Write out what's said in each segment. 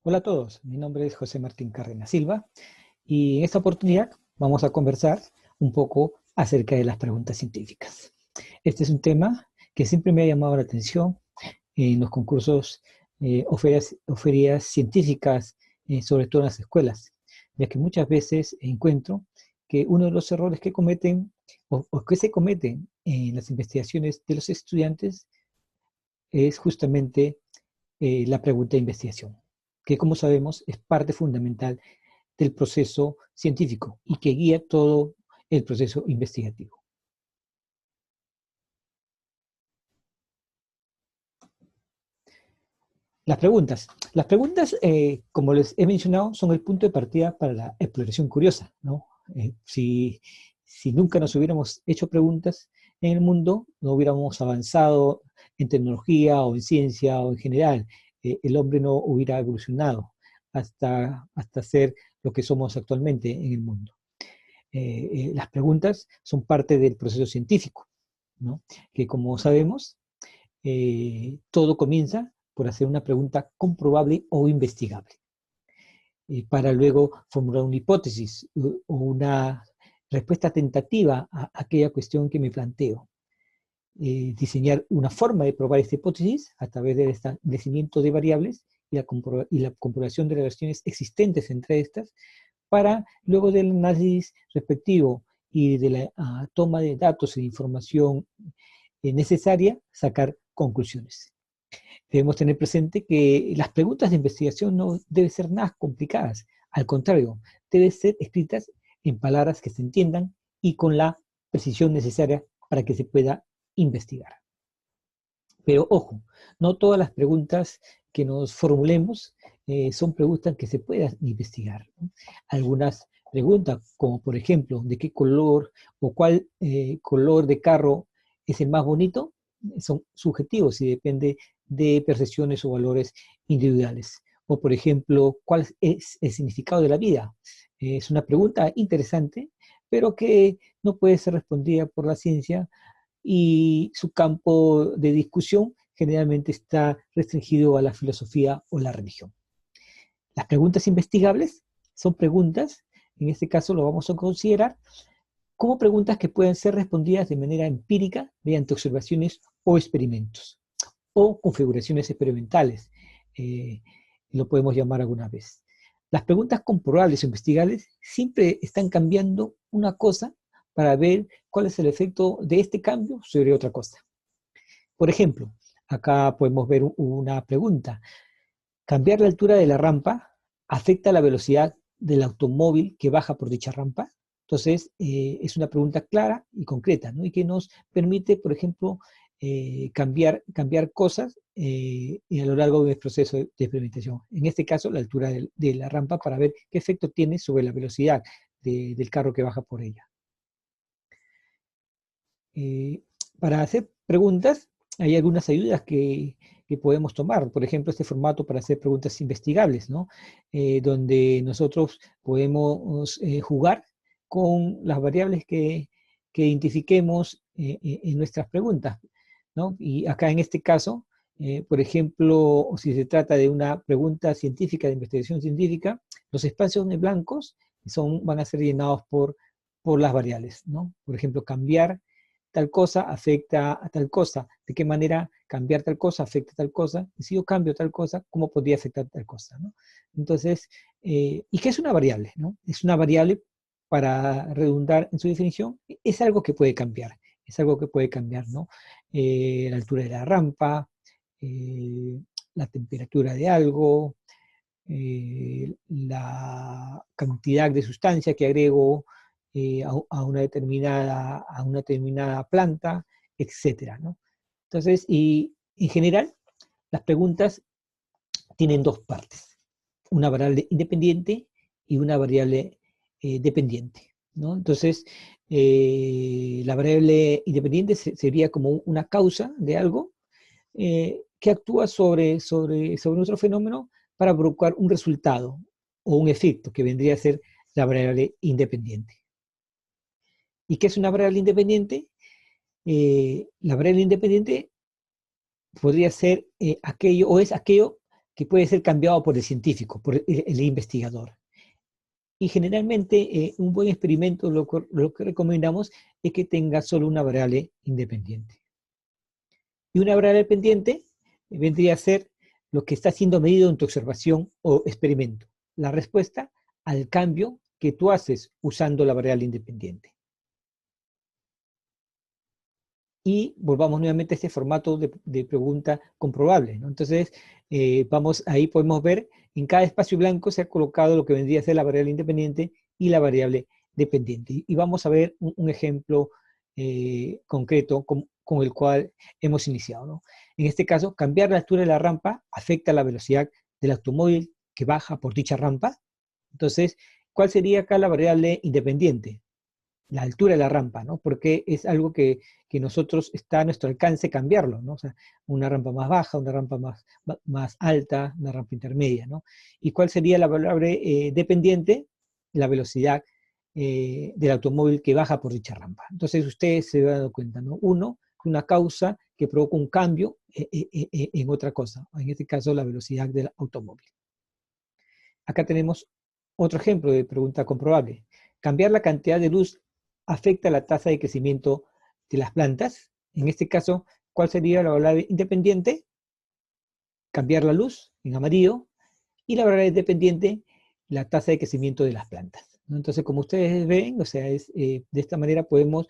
Hola a todos, mi nombre es José Martín Cárdenas Silva y en esta oportunidad vamos a conversar un poco acerca de las preguntas científicas. Este es un tema que siempre me ha llamado la atención en los concursos o ferias científicas, sobre todo en las escuelas, ya que muchas veces encuentro que uno de los errores que cometen o que se cometen en las investigaciones de los estudiantes es justamente la pregunta de investigación, que como sabemos es parte fundamental del proceso científico y que guía todo el proceso investigativo. Las preguntas, como les he mencionado, son el punto de partida para la exploración curiosa, ¿no? Si nunca nos hubiéramos hecho preguntas en el mundo, no hubiéramos avanzado en tecnología o en ciencia o en general. El hombre no hubiera evolucionado hasta ser lo que somos actualmente en el mundo. Las preguntas son parte del proceso científico, ¿no? Que como sabemos, todo comienza por hacer una pregunta comprobable o investigable, para luego formular una hipótesis o una respuesta tentativa a aquella cuestión que me planteo. Diseñar una forma de probar esta hipótesis a través del establecimiento de variables y la comprobación de relaciones existentes entre estas, para luego del análisis respectivo y de la toma de datos e información necesaria, sacar conclusiones. Debemos tener presente que las preguntas de investigación no deben ser nada complicadas, al contrario, deben ser escritas en palabras que se entiendan y con la precisión necesaria para que se pueda investigar. Pero ojo, no todas las preguntas que nos formulemos son preguntas que se puedan investigar, ¿no? Algunas preguntas, como por ejemplo, ¿de qué color o cuál color de carro es el más bonito? Son subjetivos y depende de percepciones o valores individuales. O por ejemplo, ¿cuál es el significado de la vida? Es una pregunta interesante, pero que no puede ser respondida por la ciencia y su campo de discusión generalmente está restringido a la filosofía o la religión. Las preguntas investigables son preguntas, en este caso lo vamos a considerar, como preguntas que pueden ser respondidas de manera empírica mediante observaciones o experimentos, o configuraciones experimentales, eh, lo podemos llamar alguna vez. Las preguntas comprobables o investigables siempre están cambiando una cosa para ver cuál es el efecto de este cambio sobre otra cosa. Por ejemplo, acá podemos ver una pregunta. ¿Cambiar la altura de la rampa afecta la velocidad del automóvil que baja por dicha rampa? Entonces, es una pregunta clara y concreta, ¿no? Y que nos permite, por ejemplo, cambiar cosas a lo largo del proceso de experimentación. En este caso, la altura de la rampa para ver qué efecto tiene sobre la velocidad del carro que baja por ella. Eh, para hacer preguntas, hay algunas ayudas que podemos tomar. Por ejemplo, este formato para hacer preguntas investigables, ¿no? Donde nosotros podemos jugar con las variables que identifiquemos en nuestras preguntas, ¿no? Y acá en este caso, por ejemplo, si se trata de una pregunta científica, de investigación científica, los espacios en blancos van a ser llenados por las variables, ¿no? Por ejemplo, cambiar tal cosa afecta a tal cosa, de qué manera cambiar tal cosa afecta a tal cosa, y si yo cambio tal cosa, ¿cómo podría afectar tal cosa? ¿No? Entonces, ¿y qué es una variable? ¿No? Es una variable, para redundar en su definición, es algo que puede cambiar, es algo que puede cambiar, ¿no? La altura de la rampa, la temperatura de algo, la cantidad de sustancia que agrego a una determinada planta, etcétera, ¿no? Entonces, y en general, las preguntas tienen dos partes, una variable independiente y una variable dependiente, ¿no? Entonces, la variable independiente sería como una causa de algo que actúa sobre nuestro fenómeno para provocar un resultado o un efecto que vendría a ser la variable independiente. ¿Y qué es una variable independiente? La variable independiente podría ser aquello, o es aquello que puede ser cambiado por el científico, por el investigador. Y generalmente un buen experimento lo que recomendamos es que tenga solo una variable independiente. Y una variable dependiente vendría a ser lo que está siendo medido en tu observación o experimento, la respuesta al cambio que tú haces usando la variable independiente. Y volvamos nuevamente a este formato de pregunta comprobable, ¿no? Entonces, ahí podemos ver, en cada espacio blanco se ha colocado lo que vendría a ser la variable independiente y la variable dependiente. Y vamos a ver un ejemplo concreto con el cual hemos iniciado, ¿no? En este caso, cambiar la altura de la rampa afecta la velocidad del automóvil que baja por dicha rampa. Entonces, ¿cuál sería acá la variable independiente? La altura de la rampa, ¿no? Porque es algo que nosotros está a nuestro alcance cambiarlo, ¿no? O sea, una rampa más baja, una rampa más alta, una rampa intermedia, ¿no? ¿Y cuál sería la variable dependiente? La velocidad del automóvil que baja por dicha rampa. Entonces ustedes se dan cuenta, ¿no? Uno, una causa que provoca un cambio en otra cosa, en este caso la velocidad del automóvil. Acá tenemos otro ejemplo de pregunta comprobable. Cambiar la cantidad de luz afecta la tasa de crecimiento de las plantas. En este caso, ¿cuál sería la variable independiente? Cambiar la luz en amarillo. Y la variable dependiente, la tasa de crecimiento de las plantas, ¿no? Entonces, como ustedes ven, o sea, de esta manera podemos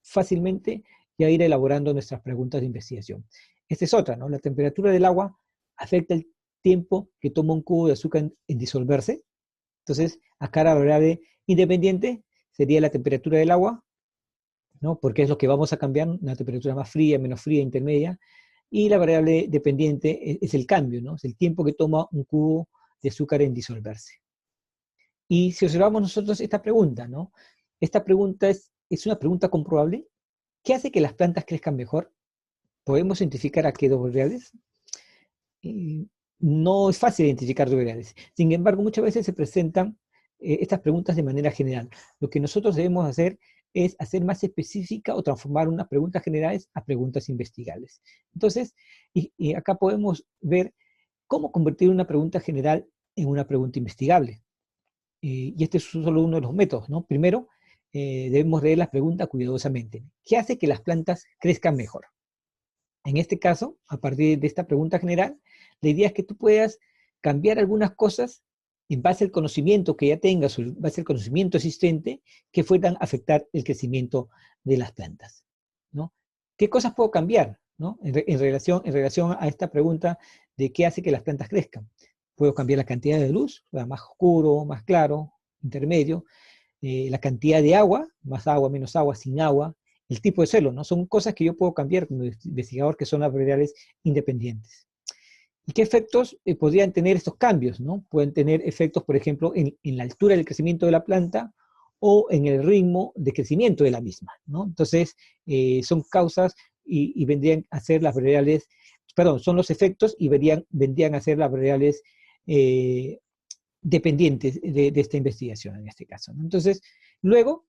fácilmente ya ir elaborando nuestras preguntas de investigación. Esta es otra, ¿no? La temperatura del agua afecta el tiempo que toma un cubo de azúcar en disolverse. Entonces, acá la variable independiente sería la temperatura del agua, ¿no? Porque es lo que vamos a cambiar, una temperatura más fría, menos fría, intermedia. Y la variable dependiente es el cambio, ¿no? Es el tiempo que toma un cubo de azúcar en disolverse. Y si observamos nosotros esta pregunta, ¿no? Esta pregunta es una pregunta comprobable. ¿Qué hace que las plantas crezcan mejor? ¿Podemos identificar a qué dos variables? No es fácil identificar dos variables. Sin embargo, muchas veces se presentan estas preguntas de manera general. Lo que nosotros debemos hacer es hacer más específica o transformar unas preguntas generales a preguntas investigables. Entonces, y acá podemos ver cómo convertir una pregunta general en una pregunta investigable. Y este es solo uno de los métodos, ¿no? Primero, debemos leer las preguntas cuidadosamente. ¿Qué hace que las plantas crezcan mejor? En este caso, a partir de esta pregunta general, la idea es que tú puedas cambiar algunas cosas en base al conocimiento que ya tengas o en base al conocimiento existente que puedan afectar el crecimiento de las plantas, ¿no? ¿Qué cosas puedo cambiar, ¿no? En relación a esta pregunta de qué hace que las plantas crezcan. Puedo cambiar la cantidad de luz, más oscuro, más claro, intermedio, la cantidad de agua, más agua, menos agua, sin agua, el tipo de suelo, ¿no? Son cosas que yo puedo cambiar como investigador, que son las variables independientes. ¿Y qué efectos podrían tener estos cambios, ¿no? Pueden tener efectos, por ejemplo, en la altura del crecimiento de la planta o en el ritmo de crecimiento de la misma, ¿no? Entonces, son causas y vendrían a ser las variables, perdón, son los efectos y vendrían a ser las variables dependientes de esta investigación en este caso, ¿no? Entonces, luego,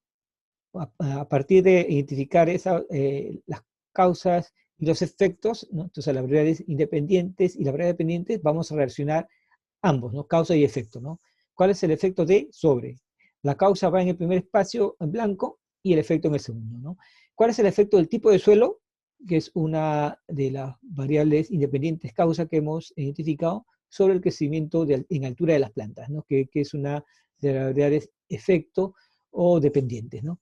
a partir de identificar las causas y los efectos, ¿no? Entonces las variables independientes y las variables dependientes vamos a relacionar ambos, ¿no? Causa y efecto, ¿no? ¿Cuál es el efecto de sobre? La causa va en el primer espacio en blanco y el efecto en el segundo, ¿no? ¿Cuál es el efecto del tipo de suelo? Que es una de las variables independientes causa que hemos identificado sobre el crecimiento en altura de las plantas, ¿no? Que es una de las variables efecto o dependientes, ¿no?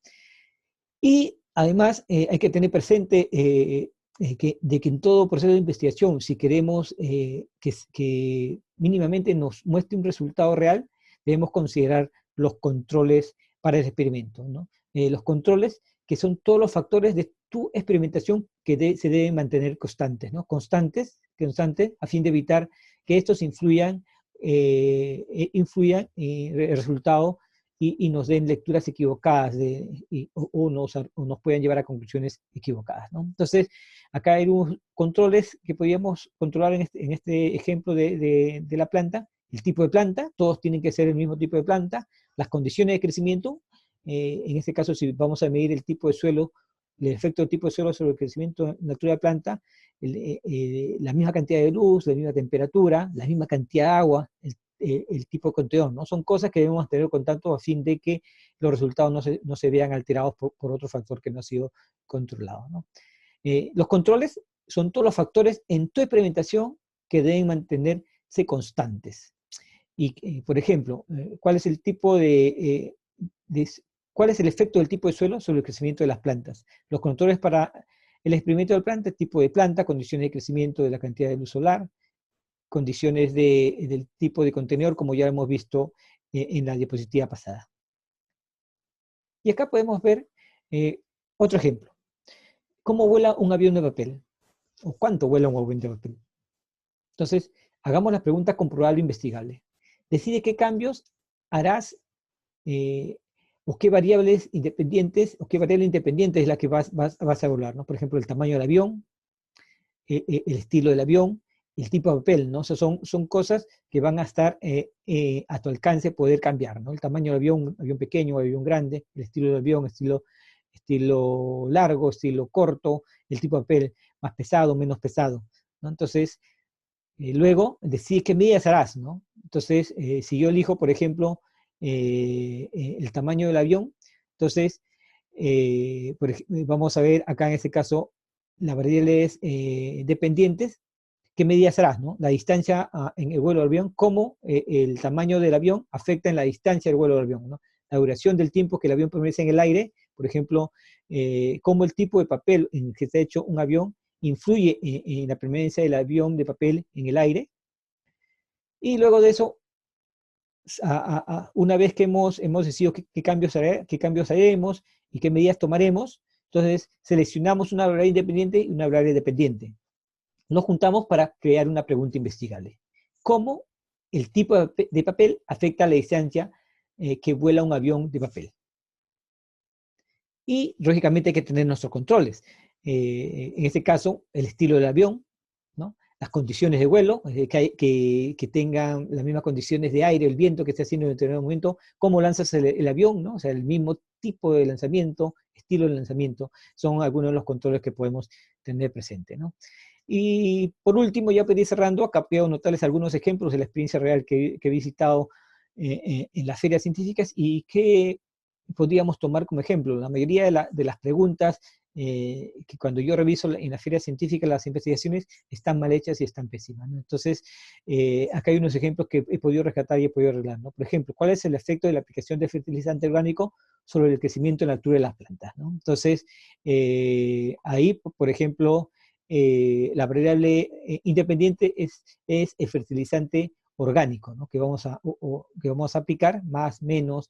Y además hay que tener presente de que en todo proceso de investigación, si queremos que mínimamente nos muestre un resultado real, debemos considerar los controles para el experimento, ¿no? Los controles que son todos los factores de tu experimentación que se deben mantener constantes, ¿no? Constantes a fin de evitar que estos influyan en el resultado y nos den lecturas equivocadas o nos puedan llevar a conclusiones equivocadas, ¿no? Entonces, acá hay unos controles que podríamos controlar en este ejemplo de la planta. El tipo de planta, todos tienen que ser el mismo tipo de planta. Las condiciones de crecimiento, en este caso si vamos a medir el tipo de suelo, el efecto del tipo de suelo sobre el crecimiento natural de la planta, la misma cantidad de luz, la misma temperatura, la misma cantidad de agua, el tipo de contenedor, ¿no? Son cosas que debemos tener contacto a fin de que los resultados no se vean alterados por otro factor que no ha sido controlado, ¿no? Los controles son todos los factores en tu experimentación que deben mantenerse constantes. Y, por ejemplo, ¿cuál es el tipo cuál es el efecto del tipo de suelo sobre el crecimiento de las plantas? Los controles para el experimento de la planta, tipo de planta, condiciones de crecimiento de la cantidad de luz solar, condiciones del tipo de contenedor, como ya hemos visto en la diapositiva pasada. Y acá podemos ver otro ejemplo. ¿Cómo vuela un avión de papel? ¿O cuánto vuela un avión de papel? Entonces, hagamos la pregunta comprobable e investigable. Decide qué cambios harás o qué variables independientes es la que vas a evaluar, ¿no? Por ejemplo, el tamaño del avión, el estilo del avión, el tipo de papel, ¿no? O sea, son cosas que van a estar a tu alcance poder cambiar, ¿no? El tamaño del avión, avión pequeño, avión grande, el estilo del avión, estilo largo, estilo corto, el tipo de papel, más pesado, menos pesado, ¿no? Entonces, luego, decide qué medidas harás, ¿no? Entonces, si yo elijo, por ejemplo, el tamaño del avión, entonces, vamos a ver acá en este caso las variables dependientes, qué medidas harás, ¿no? La distancia en el vuelo del avión, cómo el tamaño del avión afecta en la distancia del vuelo del avión, ¿no? La duración del tiempo que el avión permanece en el aire, por ejemplo, cómo el tipo de papel en que está hecho un avión influye en la permanencia del avión de papel en el aire. Y luego de eso, una vez que hemos decidido qué cambios haremos y qué medidas tomaremos, entonces seleccionamos una variable independiente y una variable dependiente. Nos juntamos para crear una pregunta investigable. ¿Cómo el tipo de papel afecta a la distancia que vuela un avión de papel? Y, lógicamente, hay que tener nuestros controles. En este caso, el estilo del avión, ¿no? Las condiciones de vuelo, que tengan las mismas condiciones de aire, el viento que esté haciendo en determinado momento, cómo lanzas el avión, ¿no? O sea, el mismo tipo de lanzamiento, estilo de lanzamiento, son algunos de los controles que podemos tener presente, ¿no? Y por último, ya para ir cerrando, acá puedo notarles algunos ejemplos de la experiencia real que he visitado en las ferias científicas y que podríamos tomar como ejemplo. La mayoría de las preguntas que cuando yo reviso en las ferias científicas, las investigaciones están mal hechas y están pésimas, ¿no? Entonces, acá hay unos ejemplos que he podido rescatar y he podido arreglar, ¿no? Por ejemplo, ¿cuál es el efecto de la aplicación de fertilizante orgánico sobre el crecimiento en la altura de las plantas, ¿no? Entonces, ahí, por ejemplo, la variable independiente es el fertilizante orgánico, ¿no? Que vamos a aplicar, más, menos,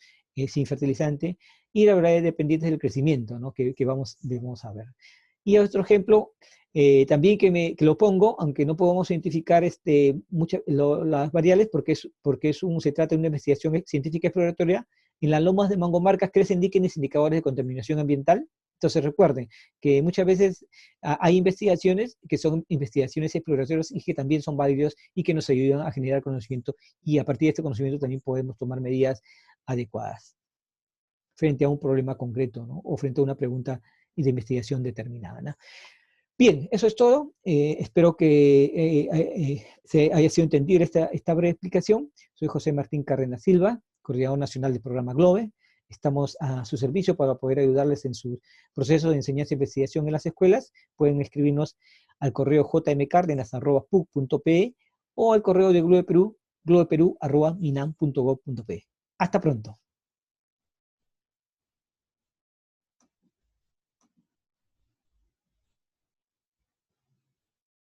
sin fertilizante, y la variable dependiente del crecimiento, ¿no? Que debemos a ver. Y otro ejemplo, también que lo pongo, aunque no podemos identificar las variables, porque se trata de una investigación científica exploratoria, en las lomas de Mangomarcas crecen líquenes indicadores de contaminación ambiental. Entonces recuerden que muchas veces hay investigaciones que son investigaciones exploratorias y que también son válidos y que nos ayudan a generar conocimiento, y a partir de este conocimiento también podemos tomar medidas adecuadas frente a un problema concreto, ¿no? O frente a una pregunta de investigación determinada, ¿no? Bien, eso es todo. Espero que se haya sido entendida esta breve explicación. Soy José Martín Cárdenas Silva, coordinador nacional del programa GLOBE. Estamos a su servicio para poder ayudarles en su proceso de enseñanza e investigación en las escuelas. Pueden escribirnos al correo jmcardenas@puc.pe o al correo de Globe Perú, globeperú@minam.gov.pe. Hasta pronto.